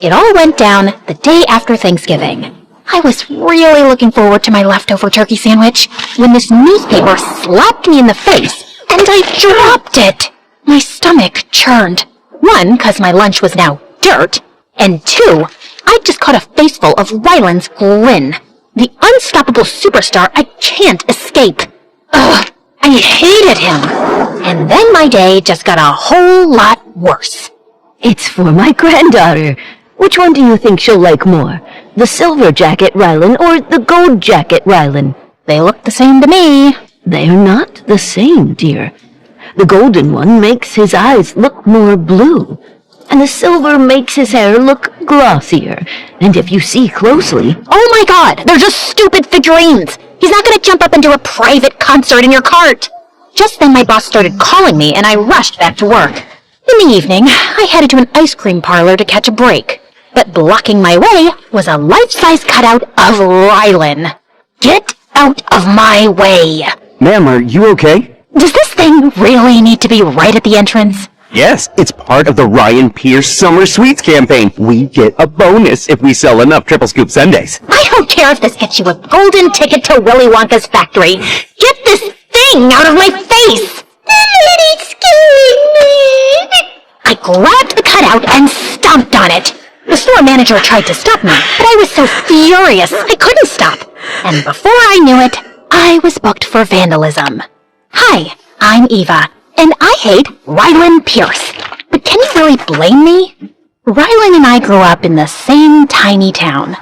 It all went down the day after Thanksgiving. I was really looking forward to my leftover turkey sandwich when this newspaper slapped me in the face and I dropped it. My stomach churned. 1, 'cause my lunch was now dirt, and 2, I just caught a faceful of Ryland's grin. The unstoppable superstar I can't escape. Ugh, I hated him. And then my day just got a whole lot worse. It's for my granddaughter. Which one do you think she'll like more? The silver jacket Ryland or the gold jacket Ryland? They look the same to me. They're not the same, dear. The golden one makes his eyes look more blue, and the silver makes his hair look glossier. And if you see closely... Oh my God, they're just stupid figurines. He's not going to jump up and do a private concert in your cart. Just then my boss started calling me and I rushed back to work. In the evening, I headed to an ice cream parlor to catch a break. But blocking my way was a life-size cutout of Rylan. Get out of my way! Ma'am, are you okay? Does this thing really need to be right at the entrance? Yes, it's part of the Ryan Pierce Summer Sweets campaign. We get a bonus if we sell enough triple scoop sundaes. I don't care if this gets you a golden ticket to Willy Wonka's factory. Get this thing out of my face! It's scaring me! I grabbed the cutout and stomped on it. The store manager tried to stop me, but I was so furious I couldn't stop. And before I knew it, I was booked for vandalism. Hi, I'm Eva, and I hate Rylan Pierce. But can you really blame me? Rylan and I grew up in the same tiny town.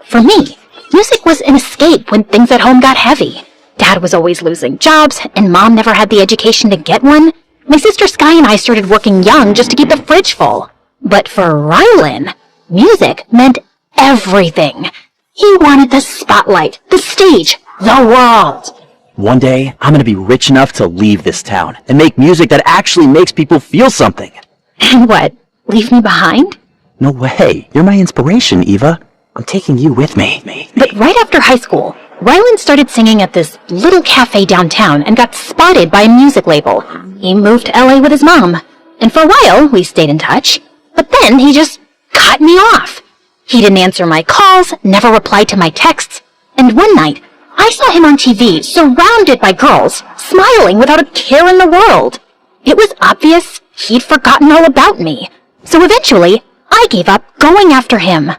For me, music was an escape when things at home got heavy. Dad was always losing jobs, and Mom never had the education to get one. My sister Sky and I started working young just to keep the fridge full. But for Rylan, music meant everything. He wanted the spotlight, the stage, the world. One day, I'm gonna be rich enough to leave this town and make music that actually makes people feel something. And what, leave me behind? No way. You're my inspiration, Eva. I'm taking you with me. But right after high school, Rylan started singing at this little cafe downtown and got spotted by a music label. He moved to LA with his mom. And for a while, we stayed in touch. But then he just cut me off. He didn't answer my calls, never replied to my texts. And one night, I saw him on TV, surrounded by girls, smiling without a care in the world. It was obvious he'd forgotten all about me. So eventually, I gave up going after him.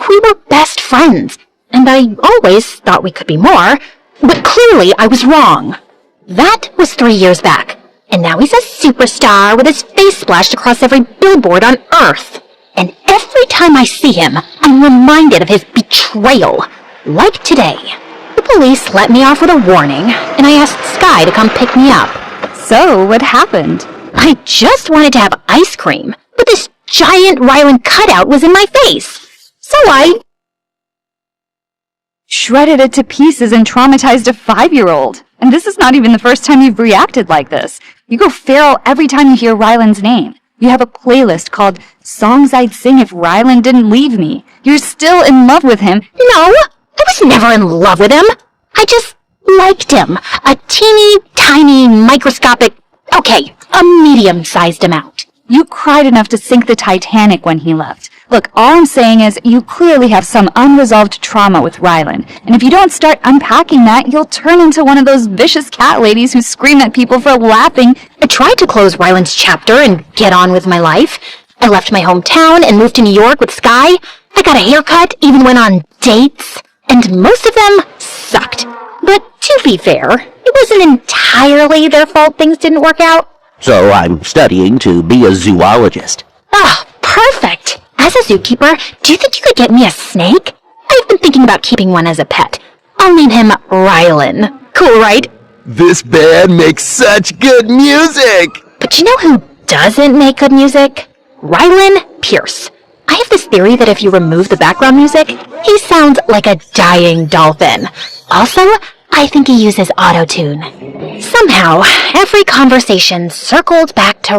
We were best friends, and I always thought we could be more, but clearly I was wrong. That was 3 years back, and now he's a superstar with his face splashed across every billboard on Earth. And every time I see him, I'm reminded of his betrayal, like today. The police let me off with a warning, and I asked Sky to come pick me up. So, what happened? I just wanted to have ice cream, but this giant Rylan cutout was in my face. So I Shredded it to pieces and traumatized a 5-year-old. And this is not even the first time you've reacted like this. You go feral every time you hear Rylan's name. You have a playlist called Songs I'd Sing If Rylan Didn't Leave Me. You're still in love with him. No, I was never in love with him. I just liked him. A teeny, tiny, microscopic, okay, a medium-sized amount. You cried enough to sink the Titanic when he left. Look, all I'm saying is you clearly have some unresolved trauma with Rylan. And if you don't start unpacking that, you'll turn into one of those vicious cat ladies who scream at people for laughing. I tried to close Rylan's chapter and get on with my life. I left my hometown and moved to New York with Sky. I got a haircut, even went on dates. And most of them sucked. But to be fair, it wasn't entirely their fault things didn't work out. So I'm studying to be a zoologist. Ah, perfect. As a zookeeper, do you think you could get me a snake? I've been thinking about keeping one as a pet. I'll name him Rylan. Cool, right? This band makes such good music! But you know who doesn't make good music? Rylan Pierce. I have this theory that if you remove the background music, he sounds like a dying dolphin. Also, I think he uses auto-tune. Somehow, every conversation circled back to